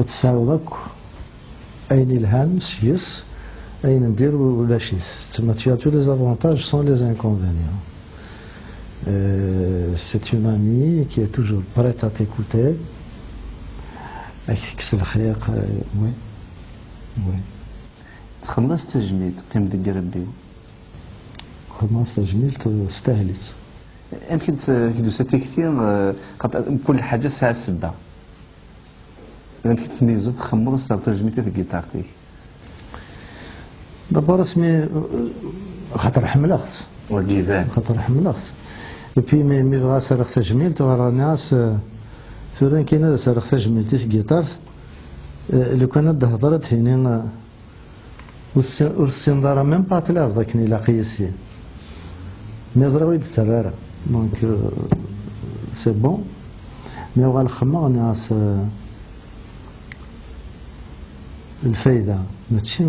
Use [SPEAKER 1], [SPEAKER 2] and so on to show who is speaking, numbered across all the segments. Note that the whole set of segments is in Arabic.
[SPEAKER 1] تساوض اك اين الهان سيس اين ندير ولا شيء تما tu as tous les avantages sans les inconvénients. C'est une amie qui est toujours prête à t'écouter. يكس الخياق. وي وي
[SPEAKER 2] خلصت تجميل قيم ذيك ربي
[SPEAKER 1] خلصت تجميل تستاهلت
[SPEAKER 2] يمكن كدوساتي كثير كل حاجه ساعه السبه يمكن تميزات تخمر تجميل في الجيتار ديك
[SPEAKER 1] دابا اسمي خاطر حملت
[SPEAKER 2] وكيفان
[SPEAKER 1] خاطر حملت وبي مي بغا سرق تجميل تورا الناس ثوران كاينه سرق تجميل في الجيتار لو كانت هضرت هنا والسندارة ميم با تلاف ذاك ني لاقيسي مي زراوي السرارة دونك سي بون مي وغا الخما ناس الفايدة ماشي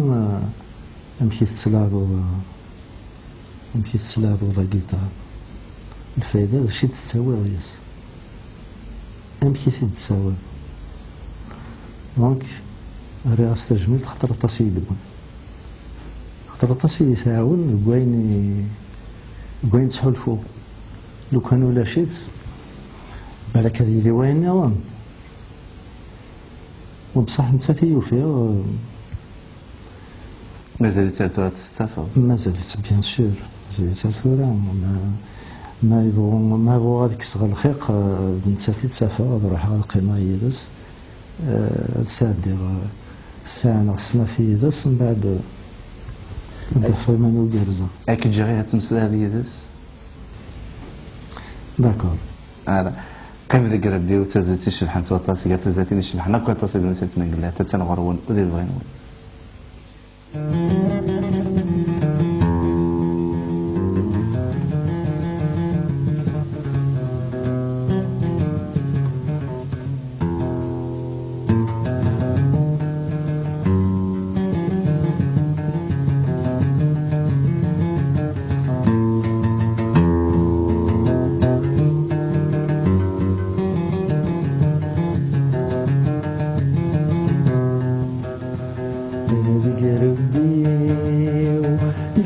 [SPEAKER 1] امشي تسلاغو امشي تسلاغو لا جيتار الفايدة ماشي تستوى ياس امشي تتساوى دونك رئاسة التجميل خاطر طاسي يدبن خاطر طاسي يتعاون كواين تحلفو لو كان ولا شيت بالك هادي لي وين نوام وبصح نتا تيوفي
[SPEAKER 2] مازال تالفورا تستافد
[SPEAKER 1] مازالت بيان سور مازال تالفورا ما يبغوا هذيك صغر الخيق نتا تتسافر نروح على القيمة يدس ساعة دير ساعة نغسلنا في يدس من بعد ندير في مانو كارزة
[SPEAKER 2] اكيد تجي غير تمثل هذه يدس
[SPEAKER 1] داكور
[SPEAKER 2] هذا كيف ذاك ربي وتزلتي شبحان صوت طاسي قالت تزلتيني شبحان هكا طاسي بنت تنقلها تتنغرون ودير بغينون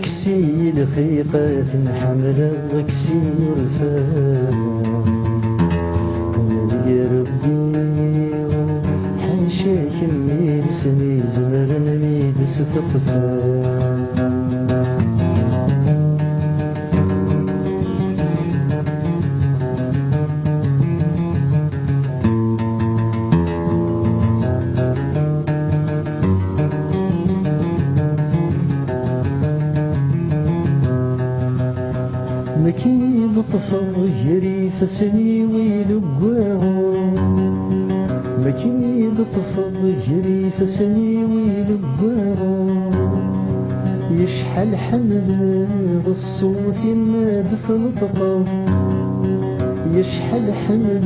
[SPEAKER 1] كسي الخيقات نحمل كسي ورفان يا ربي حنشاك ميل سني زمر نميد ستقسام مكيد طفل يري فسني ويلقاهو مكيد طفل يري فسني ويلقاهو يشحل حمل بالصوت يماد ثنطقه يشحل حمل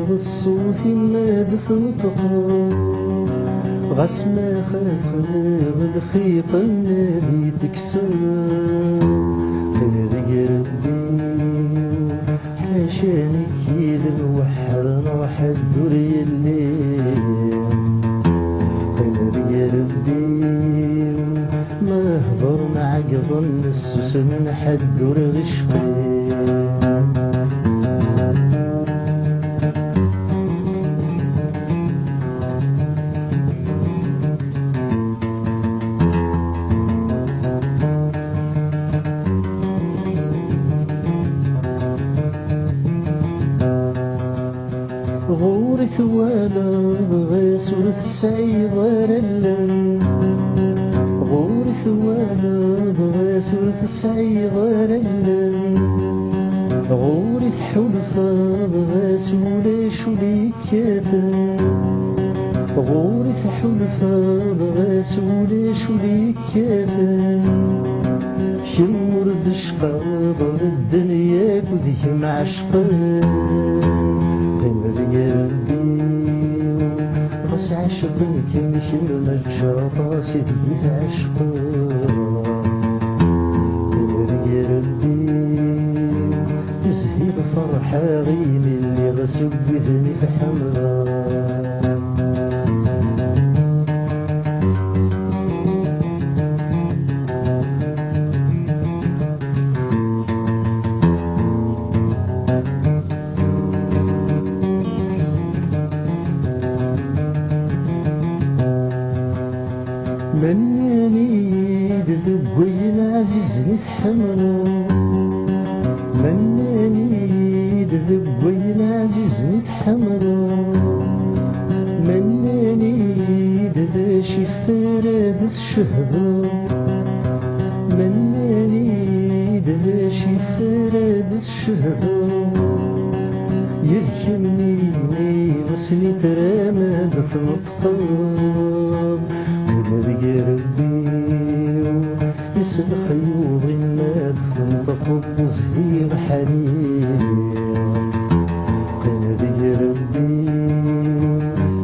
[SPEAKER 1] بالصوت يماد ثنطقه غاس ما خاف بالخيط النادي تكسر يا ربي حاشاني كيد نوحد نروح الدوري الليل يا ربي ما هضر معاك ظن السوس من حد دور غشقي غوري ثوالا غيس ورث سعيد غيرلن غوري ثوالا غيس ورث سعيد غيرلن غوري حلفا غيس وليش وليكاتن غوري حلفا غيس وليش وليكاتن كم ورد شقاض الدنيا كذي معشقن يا ربي غاس عاشق كيمشي المجا سيدي عاشق يا ربي زهيب فرحة غيم اللي غسق بذني حمرا مناني ذبوين عزيزني تحملو مناني ذبوين عزيزني تحملو مناني ذا شي فراد الشهدو مناني ذا شي فراد الشهدو يذكرني غسلي ترامد تنطقب ونذق ربي يسل خيوض ما تنطق بزهير حنين ونذق ربي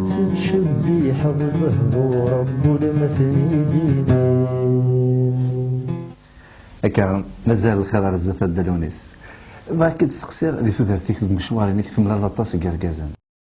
[SPEAKER 1] تنشبي حظه ذو رب المثل دينين
[SPEAKER 2] هكا مازال الخير على الزفاد دالونيس. ما كنت تسقسي دي تودرتيك المشوار اللي كتملا لاطاس كاركازان.